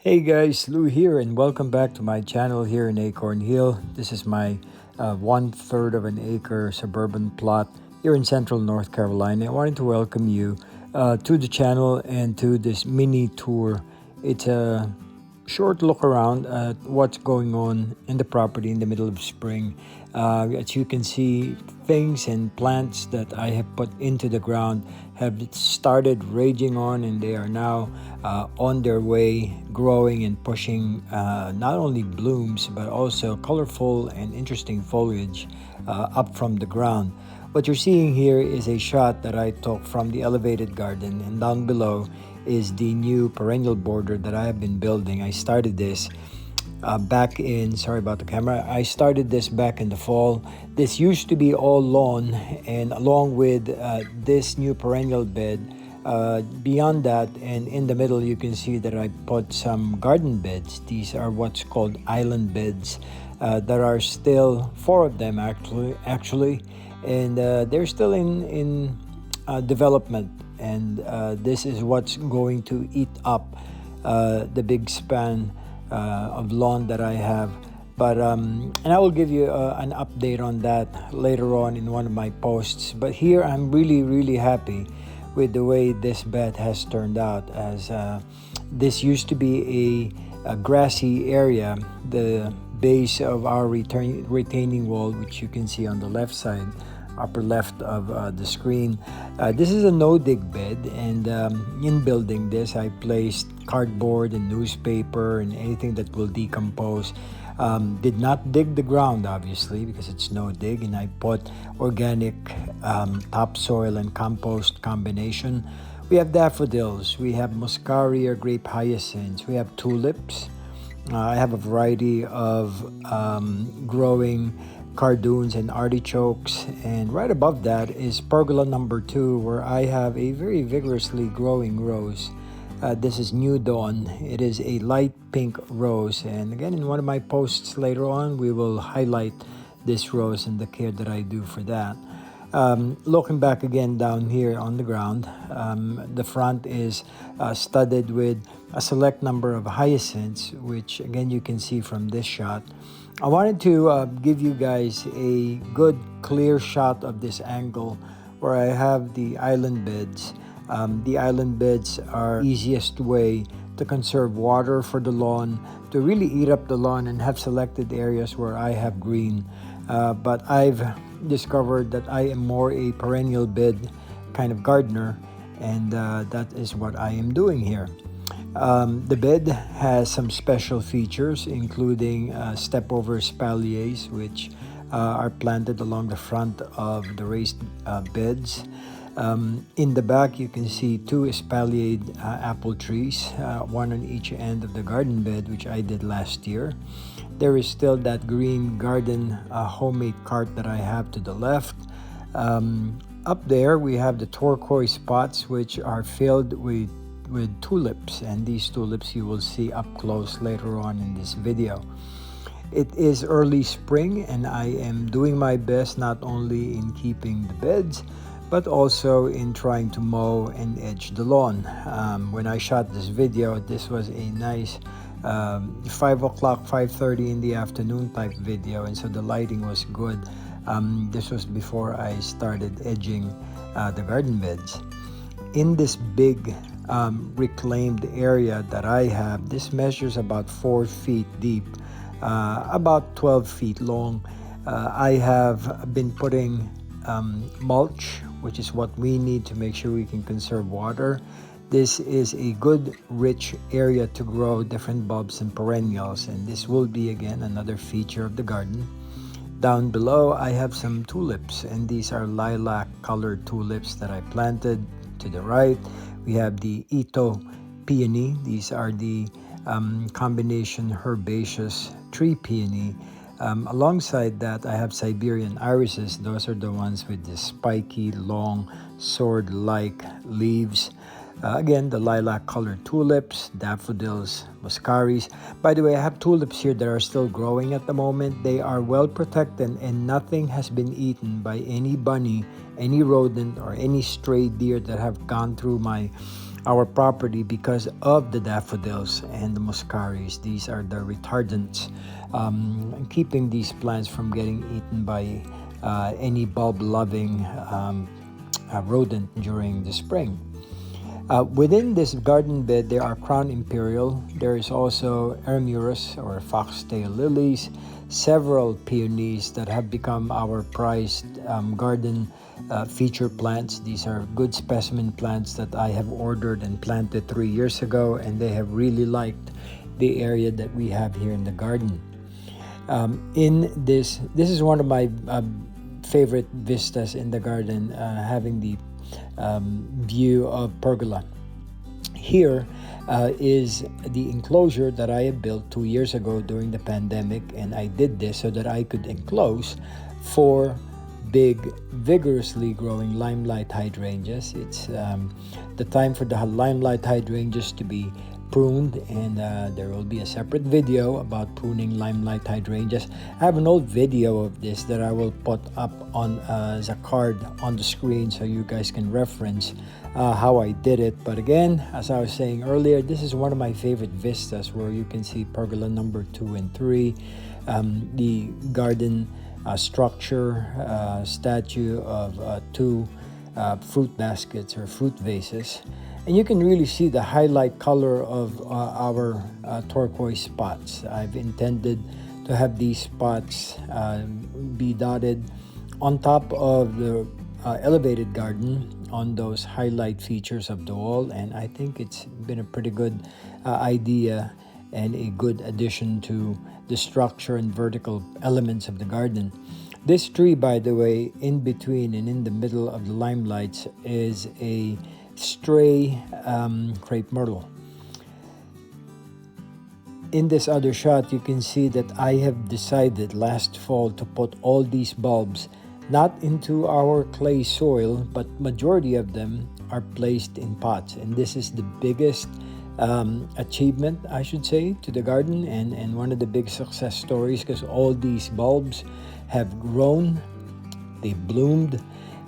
Hey guys, Lou here, and welcome back to my channel here in Acorn Hill. This is my 1/3 of an acre suburban plot here in central North Carolina. I wanted to welcome you to the channel and to this mini tour. It's a short look around at what's going on in the property in the middle of spring. As you can see, things and plants that I have put into the ground have started raging on, and they are now on their way, growing and pushing not only blooms but also colorful and interesting foliage up from the ground. What you're seeing here is a shot that I took from the elevated garden, and down below is the new perennial border that I have been building. I started this back in, sorry about the camera, I started this back in the fall. This used to be all lawn, and along with this new perennial bed, beyond that and in the middle you can see that I put some garden beds. These are what's called island beds. There are still 4 of them actually, and they're still in development, and this is what's going to eat up the big span of lawn that I have. But and I will give you an update on that later on in one of my posts. But here I'm really happy with the way this bed has turned out, as this used to be a grassy area. The base of our retaining wall, which you can see on the left side, upper left of the screen. This is a no-dig bed, and in building this I placed cardboard and newspaper and anything that will decompose. Did not dig the ground, obviously, because it's no dig, and I put organic topsoil and compost combination. We have daffodils, we have muscari or grape hyacinths, we have tulips. I have a variety of growing cardoons and artichokes, and right above that is pergola number 2, where I have a very vigorously growing rose. This is New Dawn. It is a light pink rose, and again in one of my posts later on we will highlight this rose and the care that I do for that. Looking back again down here on the ground, the front is studded with a select number of hyacinths, which again you can see from this shot. I wanted to give you guys a good clear shot of this angle where I have the island beds. The island beds are easiest way to conserve water for the lawn, to really eat up the lawn, and have selected areas where I have green. But I've discovered that I am more a perennial bed kind of gardener, and that is what I am doing here. The bed has some special features, including step-over espaliers, which are planted along the front of the raised beds. In the back you can see 2 espaliered apple trees, one on each end of the garden bed, which I did last year. There is still that green garden homemade cart that I have to the left. Up there we have the turquoise pots, which are filled with tulips, and these tulips you will see up close later on in this video. It is early spring, and I am doing my best not only in keeping the beds but also in trying to mow and edge the lawn. When I shot this video, this was a nice 5 o'clock, 5:30 in the afternoon type video, and so the lighting was good. This was before I started edging the garden beds. In this big reclaimed area that I have, this measures about 4 feet deep, about 12 feet long. I have been putting mulch, which is what we need to make sure we can conserve water. This is a good rich area to grow different bulbs and perennials, and this will be again another feature of the garden. Down below I have some tulips, and these are lilac colored tulips that I planted. To the right we have the Ito peony. These are the combination herbaceous tree peony. Alongside that I have Siberian irises. Those are the ones with the spiky long sword-like leaves. Again, the lilac colored tulips, daffodils, muscaris. By the way, I have tulips here that are still growing at the moment. They are well protected, and nothing has been eaten by any bunny, any rodent, or any stray deer that have gone through my our property because of the daffodils and the muscaris. These are the retardants, keeping these plants from getting eaten by any bulb-loving rodent during the spring. Within this garden bed, there are crown imperial. There is also Eremurus or foxtail lilies, several peonies that have become our prized garden feature plants. These are good specimen plants that I have ordered and planted 3 years ago, and they have really liked the area that we have here in the garden. This is one of my favorite vistas in the garden, having the view of pergola. Here is the enclosure that I had built 2 years ago during the pandemic, and I did this so that I could enclose 4 big, vigorously growing limelight hydrangeas. It's the time for the limelight hydrangeas to be pruned, and there will be a separate video about pruning limelight hydrangeas. I have an old video of this that I will put up on as a card on the screen so you guys can reference how I did it. But again, as I was saying earlier, this is one of my favorite vistas where you can see pergola number 2 and 3, the garden structure, statue of 2 fruit baskets or fruit vases. And you can really see the highlight color of our turquoise spots. I've intended to have these spots be dotted on top of the elevated garden on those highlight features of the wall, and I think it's been a pretty good idea and a good addition to the structure and vertical elements of the garden. This tree, by the way, in between and in the middle of the limelights is a stray crepe myrtle. In this other shot, you can see that I have decided last fall to put all these bulbs not into our clay soil, but majority of them are placed in pots, and this is the biggest achievement, I should say, to the garden, and one of the big success stories, because all these bulbs have grown, they've bloomed,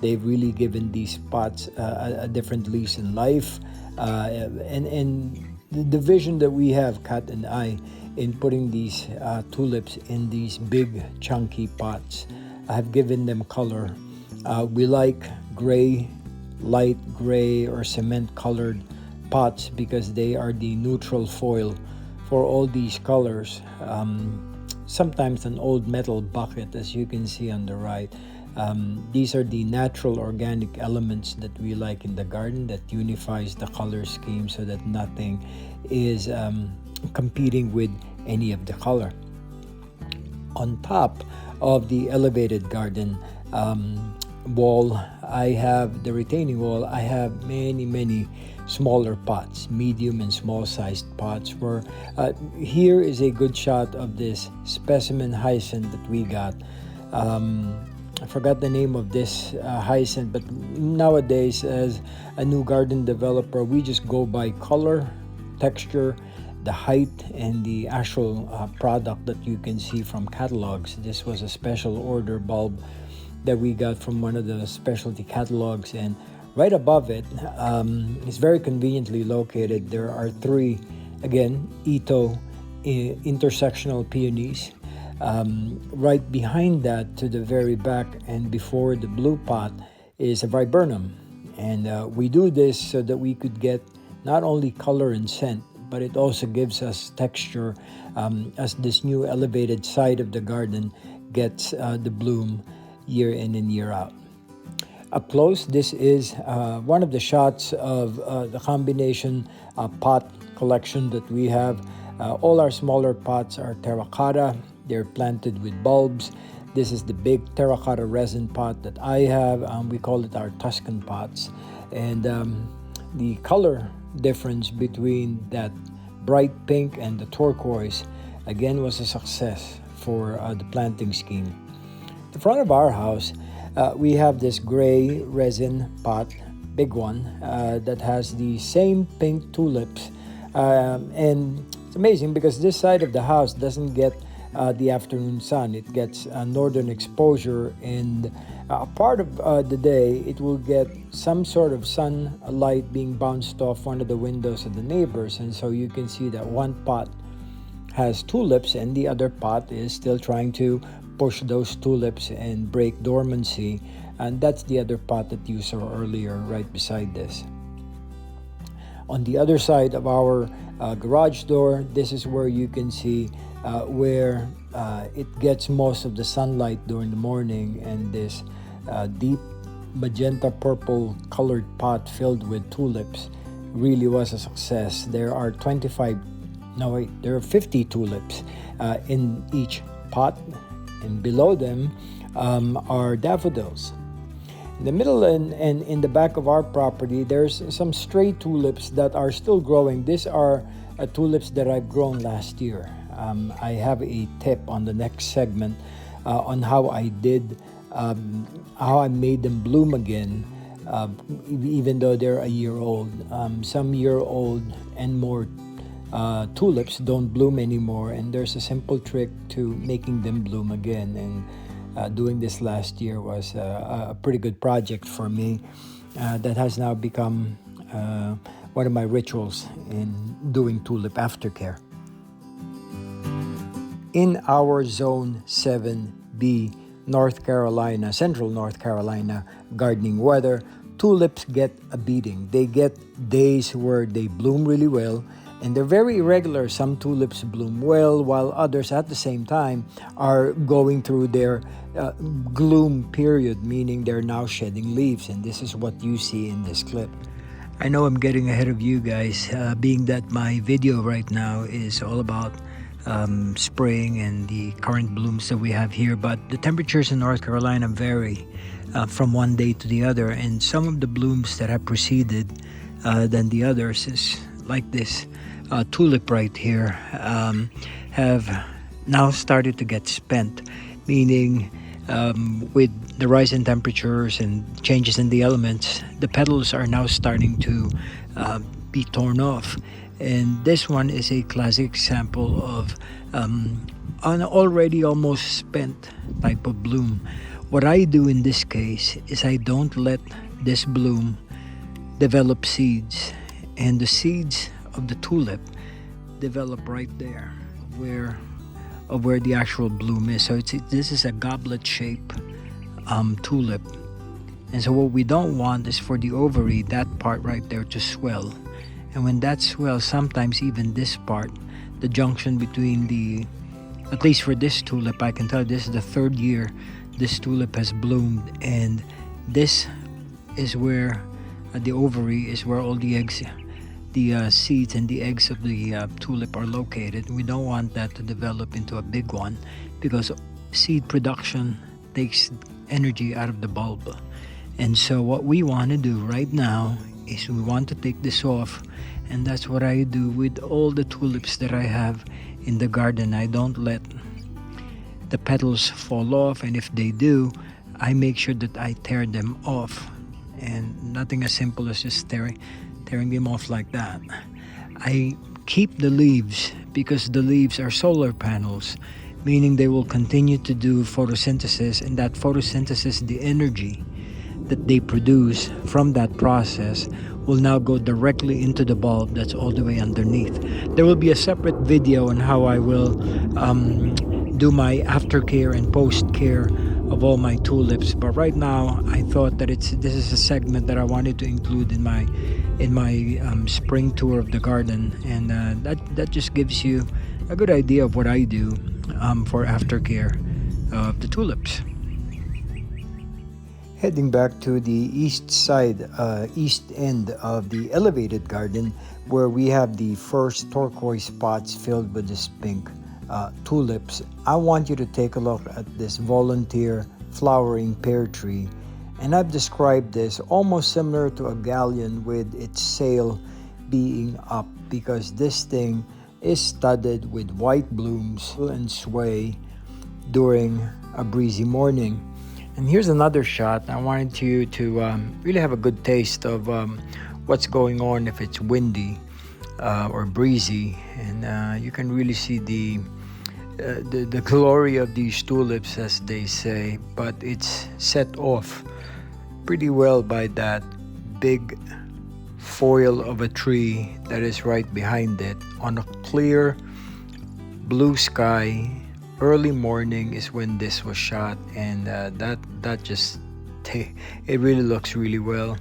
they've really given these pots a different lease in life, and the vision that we have, Kat and I, in putting these tulips in these big chunky pots, have given them color. We like gray, light gray or cement colored pots because they are the neutral foil for all these colors. Sometimes an old metal bucket, as you can see on the right. These are the natural organic elements that we like in the garden that unifies the color scheme so that nothing is competing with any of the color. On top of the elevated garden wall, I have the retaining wall. I have many smaller pots, medium and small sized pots, where here is a good shot of this specimen hyacinth that we got. I forgot the name of this hyacinth, but nowadays as a new garden developer, we just go by color, texture, the height, and the actual product that you can see from catalogs. This was a special order bulb that we got from one of the specialty catalogs, and right above it, it's very conveniently located. There are 3, again, Ito intersectional peonies. Right behind that, to the very back and before the blue pot, is a viburnum. And we do this so that we could get not only color and scent, but it also gives us texture as this new elevated side of the garden gets the bloom year in and year out. Up close, this is one of the shots of the combination pot collection that we have. All our smaller pots are terracotta. They're planted with bulbs. This is the big terracotta resin pot that I have. We call it our Tuscan pots. And the color difference between that bright pink and the turquoise, again, was a success for the planting scheme. The front of our house, we have this gray resin pot, big one, that has the same pink tulips. And it's amazing because this side of the house doesn't get the afternoon sun. It gets northern exposure, and part of the day it will get some sort of sunlight being bounced off one of the windows of the neighbors. And so you can see that one pot has tulips and the other pot is still trying to push those tulips and break dormancy. And that's the other pot that you saw earlier right beside this. On the other side of our garage door, this is where you can see where it gets most of the sunlight during the morning, and this deep magenta purple colored pot filled with tulips really was a success. There are 50 tulips in each pot, and below them are daffodils. In the middle and in the back of our property, there's some stray tulips that are still growing. These are tulips that I've grown last year. I have a tip on the next segment on how I made them bloom again, even though they're a year old. Some year old and more tulips don't bloom anymore, and there's a simple trick to making them bloom again. And doing this last year was a pretty good project for me that has now become one of my rituals in doing tulip aftercare. In our Zone 7B, North Carolina, Central North Carolina gardening weather, tulips get a beating. They get days where they bloom really well, and they're very irregular. Some tulips bloom well, while others at the same time are going through their gloom period, meaning they're now shedding leaves, and this is what you see in this clip. I know I'm getting ahead of you guys, being that my video right now is all about spring and the current blooms that we have here, but the temperatures in North Carolina vary from one day to the other, and some of the blooms that have preceded than the others is like this tulip right here have now started to get spent, meaning with the rise in temperatures and changes in the elements, the petals are now starting to be torn off. And this one is a classic example of an already almost spent type of bloom. What I do in this case is I don't let this bloom develop seeds, and the seeds of the tulip develop right there where the actual bloom is. So this is a goblet shape tulip, and so what we don't want is for the ovary, that part right there, to swell. And when that swells, sometimes even this part, the junction between at least for this tulip, I can tell this is the third year this tulip has bloomed, and this is where the ovary is where all the eggs, the seeds and the eggs of the tulip are located. We don't want that to develop into a big one, because seed production takes energy out of the bulb. And so what we want to do right now is we want to take this off, and that's what I do with all the tulips that I have in the garden. I don't let the petals fall off, and if they do, I make sure that I tear them off, and nothing as simple as just tearing them off like that. I keep the leaves because the leaves are solar panels, meaning they will continue to do photosynthesis, and that photosynthesis, the energy that they produce from that process, will now go directly into the bulb that's all the way underneath. There will be a separate video on how I will do my aftercare and post-care of all my tulips, but right now I thought that this is a segment that I wanted to include in my spring tour of the garden, and that just gives you a good idea of what I do for aftercare of the tulips. Heading back to the east end of the elevated garden, where we have the first turquoise pots filled with this pink tulips, I want you to take a look at this volunteer flowering pear tree. And I've described this almost similar to a galleon with its sail being up, because this thing is studded with white blooms and sway during a breezy morning. And here's another shot. I wanted you to really have a good taste of what's going on if it's windy or breezy. And you can really see the the glory of these tulips, as they say, but it's set off pretty well by that big foil of a tree that is right behind it on a clear blue sky. Early morning is when this was shot, and that just it really looks really well.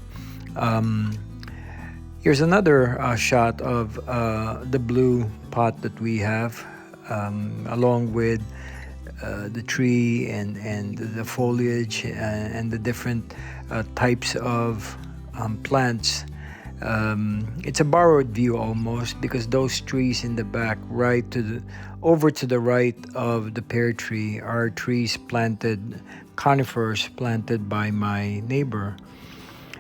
Here's another shot of the blue pot that we have, along with the tree and the foliage and the different types of plants. It's a borrowed view almost, because those trees in the back, over to the right of the pear tree, are conifers planted by my neighbor.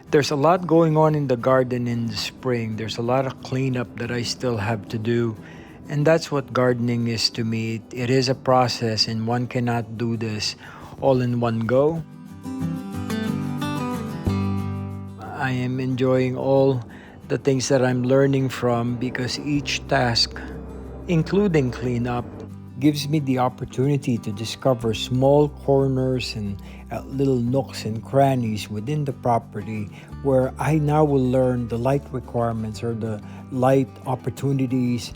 There's a lot going on in the garden in the spring. There's a lot of cleanup that I still have to do. And that's what gardening is to me. It is a process, and one cannot do this all in one go. I am enjoying all the things that I'm learning from, because each task, including cleanup, gives me the opportunity to discover small corners and little nooks and crannies within the property, where I now will learn the light requirements or the light opportunities,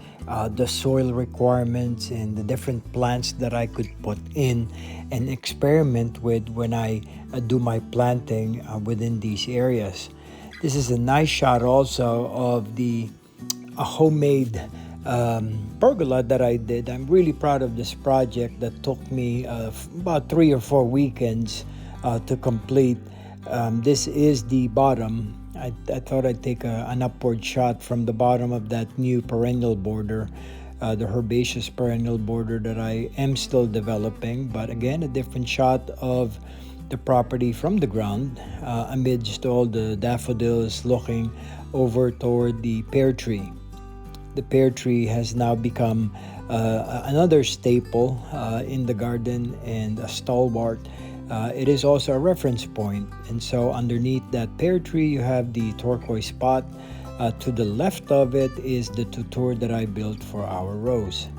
the soil requirements, and the different plants that I could put in and experiment with when I do my planting within these areas. This is a nice shot also of a homemade pergola that I did. I'm really proud of this project that took me about 3 or 4 weekends to complete. This is the bottom. I thought I'd take an upward shot from the bottom of that new perennial border, the herbaceous perennial border that I am still developing. But again, a different shot of the property from the ground, amidst all the daffodils looking over toward the pear tree. The pear tree has now become another staple in the garden and a stalwart. It is also a reference point. And so underneath that pear tree, you have the turquoise pot. To the left of it is the tutor that I built for our rose.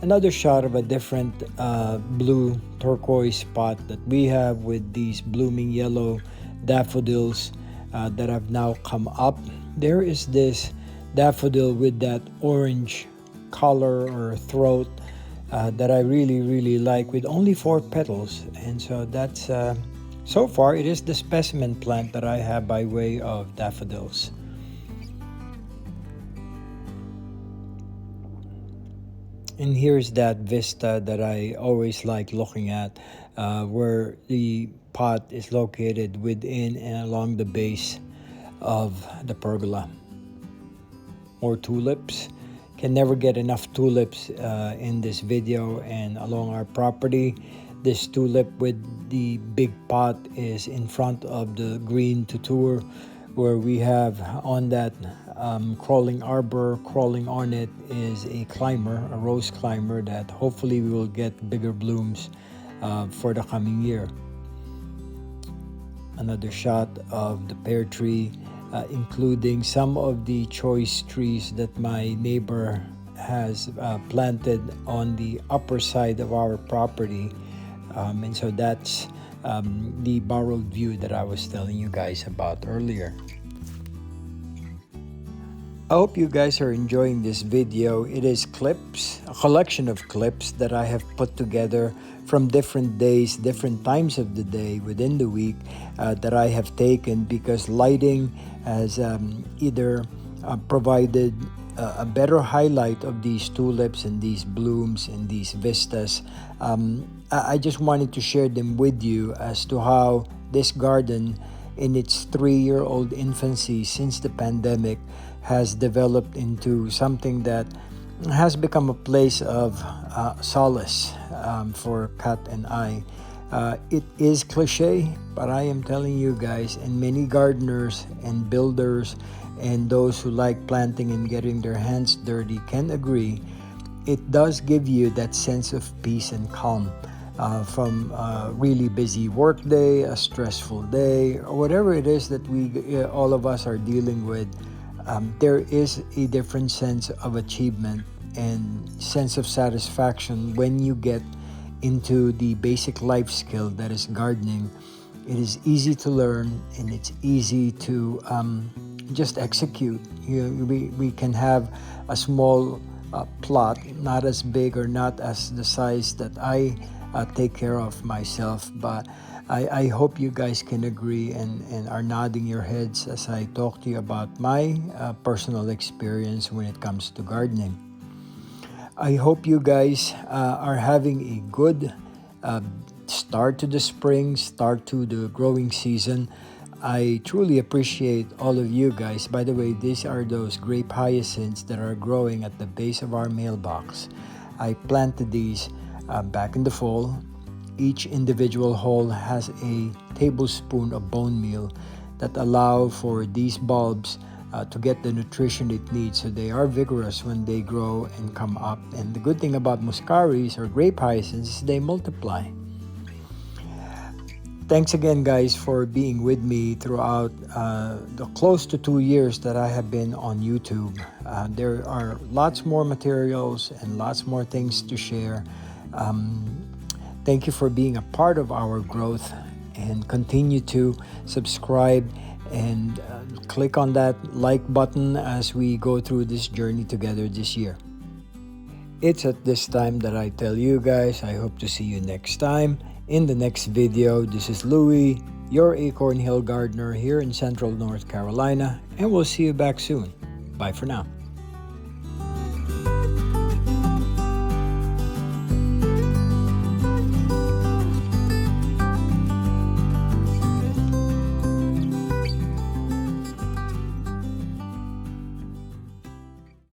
Another shot of a different blue turquoise pot that we have with these blooming yellow daffodils that have now come up. There is this daffodil with that orange color or throat that I really like, with only 4 petals. And so that's so far it is the specimen plant that I have by way of daffodils. And here's that vista that I always like looking at, where the pot is located within and along the base of the pergola. More tulips. Can never get enough tulips in this video and along our property. This tulip with the big pot is in front of the green tutor, where we have on that crawling arbor. Crawling on it is a climber, a rose climber, that hopefully we will get bigger blooms for the coming year. Another shot of the pear tree, including some of the choice trees that my neighbor has planted on the upper side of our property. And so that's the borrowed view that I was telling you guys about earlier. I hope you guys are enjoying this video. It is clips, a collection of clips that I have put together from different days, different times of the day within the week that I have taken, because lighting has either provided a better highlight of these tulips and these blooms and these vistas. I just wanted to share them with you as to how this garden, in its 3-year-old infancy since the pandemic, has developed into something that has become a place of solace for Kat and I. It is cliche, but I am telling you guys, and many gardeners and builders and those who like planting and getting their hands dirty can agree, it does give you that sense of peace and calm from a really busy work day, a stressful day, or whatever it is that all of us are dealing with. There is a different sense of achievement and sense of satisfaction when you get into the basic life skill that is gardening. It is easy to learn and it's easy to just execute. We can have a small plot, not as big or not as the size that I take care of myself, but I hope you guys can agree and are nodding your heads as I talk to you about my personal experience when it comes to gardening. I hope you guys are having a good start to the spring, start to the growing season. I truly appreciate all of you guys. By the way, these are those grape hyacinths that are growing at the base of our mailbox. I planted these back in the fall. Each individual hole has a tablespoon of bone meal that allow for these bulbs to get the nutrition it needs, so they are vigorous when they grow and come up. And the good thing about muscaris or grape hyacinths is they multiply. Thanks again, guys, for being with me throughout the close to 2 years that I have been on YouTube. There are lots more materials and lots more things to share. Thank you for being a part of our growth, and continue to subscribe and click on that like button as we go through this journey together this year. It's at this time that I tell you guys, I hope to see you next time in the next video. This is Louie, your Acorn Hill gardener here in Central North Carolina, and we'll see you back soon. Bye for now.